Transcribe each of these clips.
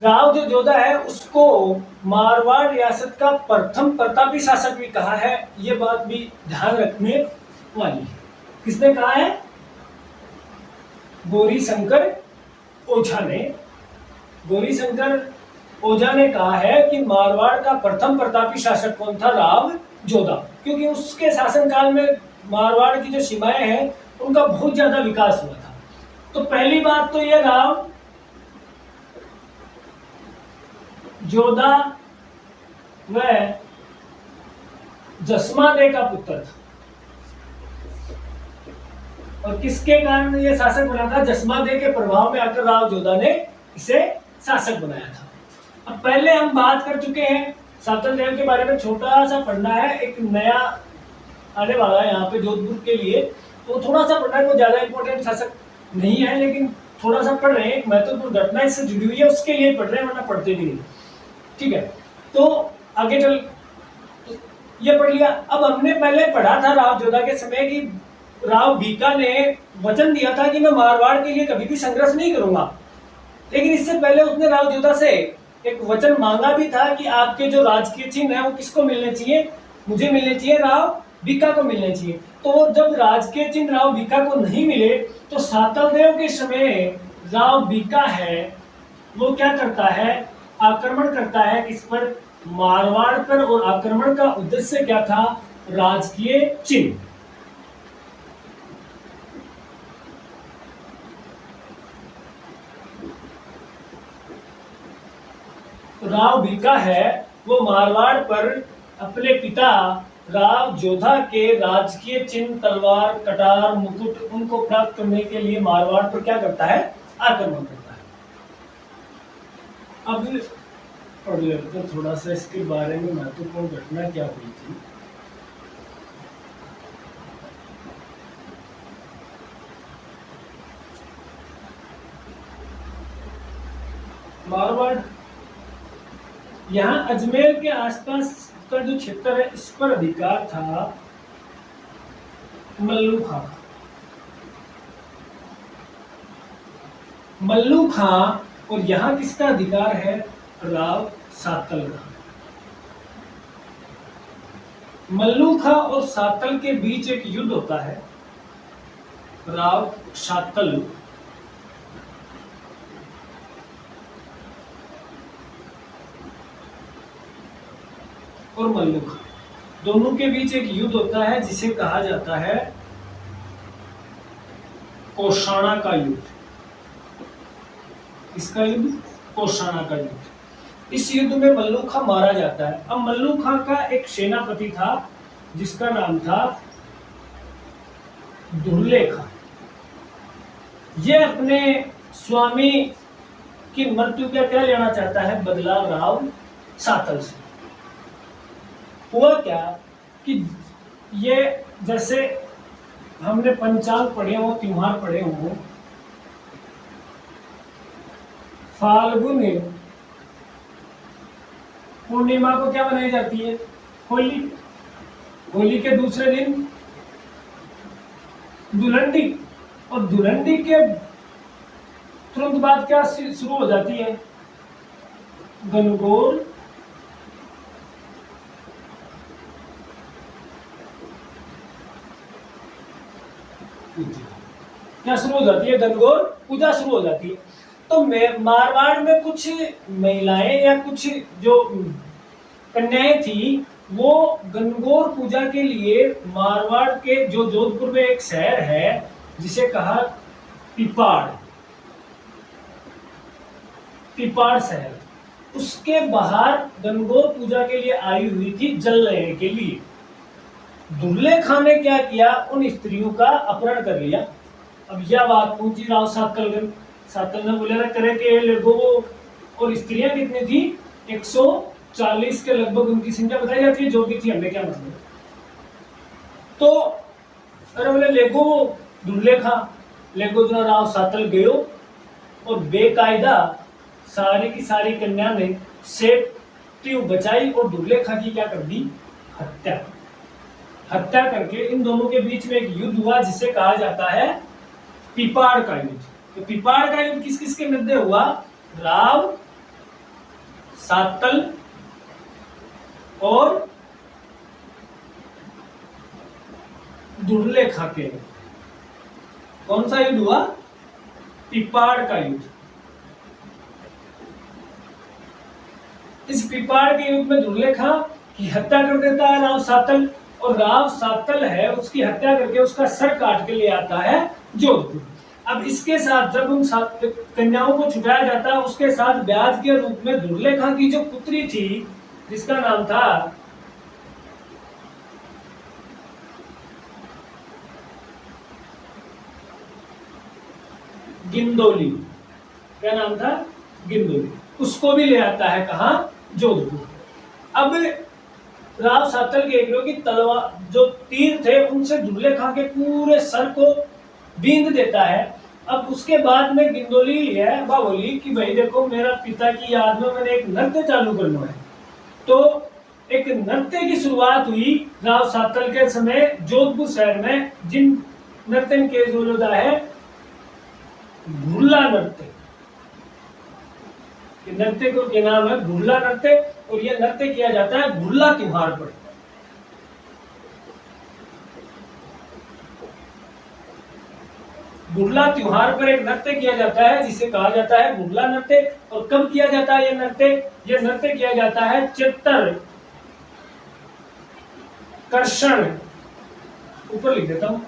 राव जो जोधा है उसको मारवाड़ रियासत का प्रथम प्रतापी शासक भी कहा है। ये बात भी ध्यान रखने वाली है। किसने कहा है? गौरीशंकर ओझा ने। गौरीशंकर ओझा ने कहा है कि मारवाड़ का प्रथम प्रतापी शासक कौन था? राव जोधा। क्योंकि उसके शासनकाल में मारवाड़ की जो सीमाएं हैं उनका बहुत ज्यादा विकास हुआ था। तो पहली बात तो ये राव जोधा वह जसमादे का पुत्र था। और किसके कारण ये शासक बना था? जसमादे के प्रभाव में आकर राव जोधा ने इसे शासक बनाया था। अब पहले हम बात कर चुके हैं सातल देव के बारे में, छोटा सा पढ़ना है। एक नया आने वाला है यहाँ पे जोधपुर के लिए, तो थोड़ा सा पढ़ना है। कोई ज्यादा इंपॉर्टेंट शासक नहीं है, लेकिन थोड़ा सा पढ़ रहे हैं। एक महत्वपूर्ण घटना इससे जुड़ी हुई है, उसके लिए पढ़ रहे हैं, वरना पढ़ते भी नहीं। ठीक है, तो आगे चल ये पढ़ लिया। अब हमने पहले पढ़ा था राव जोधा के समय कि राव बीका ने वचन दिया था कि मैं मारवाड़ के लिए कभी भी संघर्ष नहीं करूंगा। लेकिन इससे पहले उसने राव जोधा से एक वचन मांगा भी था कि आपके जो राजकीय चिन्ह है वो किसको मिलने चाहिए? मुझे मिलने चाहिए, राव बीका को मिलने चाहिए। तो जब राजकीय चिन्ह राव बीका को नहीं मिले तो सातलदेव के समय राव बीका है वो क्या करता है? आक्रमण करता है। किस पर? मारवाड़ पर। और आक्रमण का उद्देश्य क्या था? राजकीय चिन्ह। राव बीका है वो मारवाड़ पर अपने पिता राव जोधा के राजकीय चिन्ह तलवार, कटार, मुकुट उनको प्राप्त करने के लिए मारवाड़ पर क्या करता है? आक्रमण करता है। अब पढ़ लेते थोड़ा सा इसके बारे में, महत्वपूर्ण घटना क्या हुई थी। मारवाड़ यहाँ अजमेर के आसपास का जो क्षेत्र है इस पर अधिकार था मल्लू खां। मल्लू खां। और यहाँ किसका अधिकार है? राव सातल का। मल्लू खां और सातल के बीच एक युद्ध होता है, राव सातल। और मल्लू खां दोनों के बीच एक युद्ध होता है जिसे कहा जाता है कौशाणा का युद्ध। इसका युद्ध? कौशाणा का युद्ध। इस युद्ध में मल्लू खां मारा जाता है। अब मल्लू खां का एक सेनापति था जिसका नाम था दुर्ले खां। ये अपने स्वामी की मृत्यु का क्या लेना चाहता है? बदला राव सातल से। हुआ क्या कि ये जैसे हमने पंचांग पढ़े हो, त्योहार पढ़े हो, फाल्गुन पूर्णिमा को क्या मनाई जाती है? होली। होली के दूसरे दिन दुलंडी। और दुलंडी के तुरंत बाद क्या शुरू हो जाती है? गणगौर क्या शुरू हो जाती है? गणगौर पूजा शुरू हो जाती है। तो मारवाड़ में कुछ महिलाएं या कुछ जो कन्याएं थी वो गणगौर पूजा के लिए मारवाड़ के जो जोधपुर में एक शहर है जिसे कहा पिपाड़, पिपाड़ शहर, उसके बाहर गणगौर पूजा के लिए आई हुई थी जल लेने के लिए। दुर्ले खां ने क्या किया? उन स्त्रियों का अपहरण कर लिया। अब यह बात पहुंची राव सातल। सातल ने बोले ना करे कि लगो। और स्त्रियां कितनी थी? 140 के लगभग उनकी संख्या बताई जाती है। जो भी थी हमें क्या मतलब। तो अरे बोले लेगो दुर्ले खां, लेगो जो राव सातल गयो और बेकायदा सारी की सारी कन्या ने सेफ्टी बचाई और दुर्ले खां की क्या कर दी? हत्या। हत्या करके इन दोनों के बीच में एक युद्ध हुआ जिसे कहा जाता है पिपाड़ का युद्ध। तो पिपाड़ का युद्ध किस किस के मध्य हुआ? राव सातल और दुर्लेखा के, कौन सा युद्ध हुआ? पिपाड़ का युद्ध। इस पिपाड़ के युद्ध में दुर्लेखा की हत्या कर देता है राव सातल, और राव सातल है उसकी हत्या करके उसका सर काट के ले आता है जोधपुर। अब इसके साथ जब उन कन्याओं को छुटाया जाता है, उसके साथ ब्याज के रूप में दुर्लेखा की जो पुत्री थी जिसका नाम था गिंदोली, क्या नाम था? गिंदोली, उसको भी ले आता है कहा? जोधपुर। अब राव सातल के एकड़ों की तलवार जो तीर थे उनसे दुर्लेखा के पूरे सर को बींध देता है। अब उसके बाद में गिंदोली है वह बोली कि भाई देखो मेरा पिता की याद में मैंने एक नृत्य चालू करना है। तो एक नृत्य की शुरुआत हुई राव सातल के समय जोधपुर शहर में, जिन नृत्य के जोलोदा है घुल्ला नृत्य। नृत्य को क्या नाम है? घुल्ला नृत्य, और यह नृत्य किया जाता है घुल्ला त्योहार पर। घुल्ला त्योहार पर एक नृत्य किया जाता है जिसे कहा जाता है घुल्ला नृत्य। और कब किया जाता है यह नृत्य? यह नृत्य किया जाता है चित्तर कर्षण, ऊपर लिख देता हूं,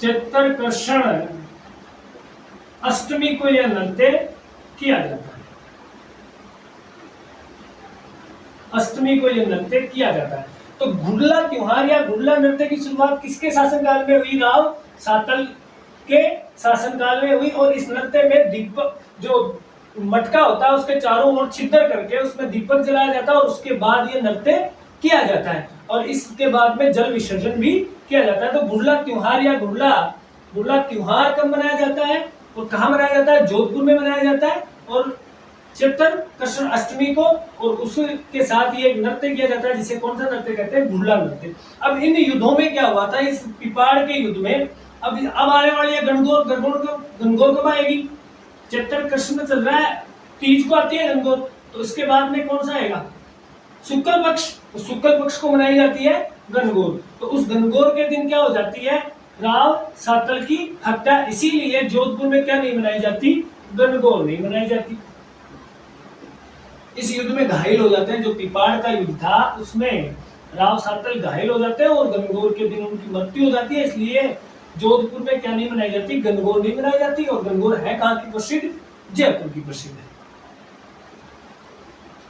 चित्तरकर्षण अष्टमी को यह नृत्य किया जाता है। अष्टमी को यह नृत्य किया जाता है। तो घुल्ला त्योहार या घुल्ला नृत्य की शुरुआत किसके शासनकाल में हुई? राव सातल के शासनकाल में हुई। और इस नृत्य में दीपक, जो मटका होता है उसके चारों ओर छिद्र करके उसमें दीपक जलाया जाता है, और उसके बाद यह नृत्य किया जाता है। और इसके बाद में जल विसर्जन भी किया जाता है। तो घुल्ला त्योहार या घुल्ला त्योहार कब मनाया जाता है और कहाँ मनाया जाता है? जोधपुर में मनाया जाता है, और चित्तरकर्षण अष्टमी को, और उसके साथ ये नृत्य किया जाता है जिसे कौन सा नृत्य कहते हैं? घुल्ला नृत्य। अब इन युद्धों में क्या हुआ था? इस पिपाड़ के युद्ध में अब आने वाली है गणगौर कब आएगी? चित्तरकर्षण में चल रहा है, तीज को आती है गणगौर, तो उसके बाद में कौन सा आएगा? शुक्ल पक्ष। तो शुक्ल पक्ष को मनाई जाती है गणगौर। तो उस गणगौर के दिन क्या हो जाती है? राव सातल की हत्या। इसीलिए जोधपुर में क्या नहीं मनाई जाती? गणगौर नहीं मनाई जाती। इस युद्ध में घायल हो जाते हैं, जो पिपाड़ का युद्ध था उसमें राव सातल घायल हो जाते हैं और गणगौर के दिन उनकी मृत्यु हो जाती है। इसलिए जोधपुर में क्या नहीं मनाई जाती? गणगौर नहीं मनाई जाती। और गणगौर है कहाँ की प्रसिद्ध? जयपुर की प्रसिद्ध है,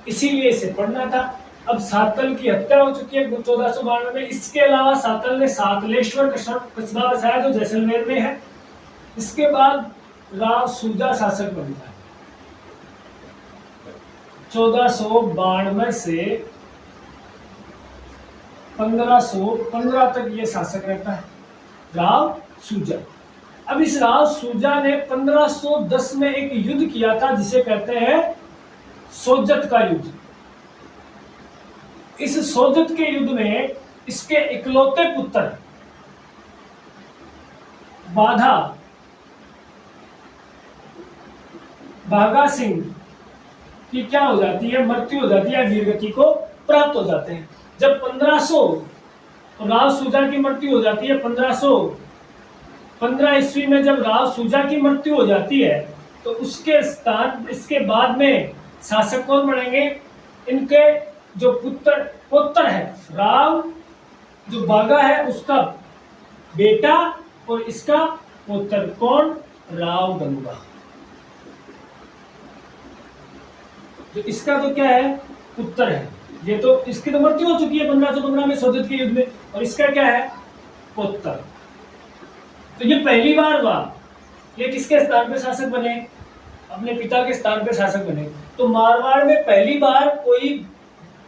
इसीलिए इसे पढ़ना था। अब सातल की हत्या हो चुकी है 1492 में। इसके अलावा सातल ने सातलेश्वर कस्बा बसाया जो जैसलमेर में है। इसके बाद राव सूजा शासक बनता है। 1492 से 1515 तक ये शासक रहता है राव सूजा। अब इस राव सूजा ने 1510 में एक युद्ध किया था जिसे कहते हैं सोजत का युद्ध। इस सोजत के युद्ध में इसके इकलौते पुत्र बाघा सिंह की क्या हो जाती है? मृत्यु हो जाती है, वीरगति को प्राप्त हो जाते हैं। जब 1500 राव सूजा की मृत्यु हो जाती है, 1515 ईस्वी में जब राव सूजा की मृत्यु हो जाती है, तो उसके स्थान इसके बाद में शासक कौन बनेंगे? इनके जो पुत्र है राव, जो बागा है उसका बेटा, और इसका पुत्र कौन? राव गंगा। जो इसका तो क्या है? पुत्र है। ये तो इसकी तो मृत्यु हो चुकी है 1515 में सोजत के युद्ध में, और इसका क्या है? पुत्र। तो ये पहली बार हुआ। ये किसके स्थान पे शासक बने? अपने पिता के स्थान पे शासक बने। तो मारवाड़ में पहली बार कोई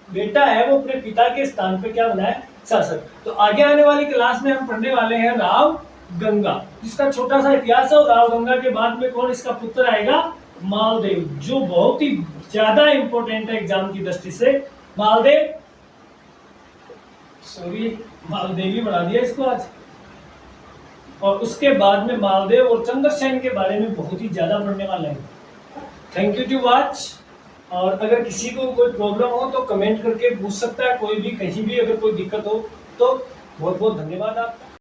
बेटा है वो अपने पिता के स्थान पे क्या बना है? शासक। तो आगे आने वाली क्लास में हम पढ़ने वाले हैं राव गंगा, जिसका छोटा सा इतिहास है। और राव गंगा के बाद में कौन इसका पुत्र आएगा? मालदेव, जो बहुत ही ज्यादा इंपॉर्टेंट है एग्जाम की दृष्टि से। मालदेवी बना दिया इसको आज। और उसके बाद में मालदेव और चंद्रसेन के बारे में बहुत ही ज़्यादा पढ़ने वाला है। Thank you to watch. और अगर किसी को कोई प्रॉब्लम हो तो कमेंट करके पूछ सकता है, कोई भी कहीं भी अगर कोई दिक्कत हो तो। बहुत बहुत धन्यवाद आपका।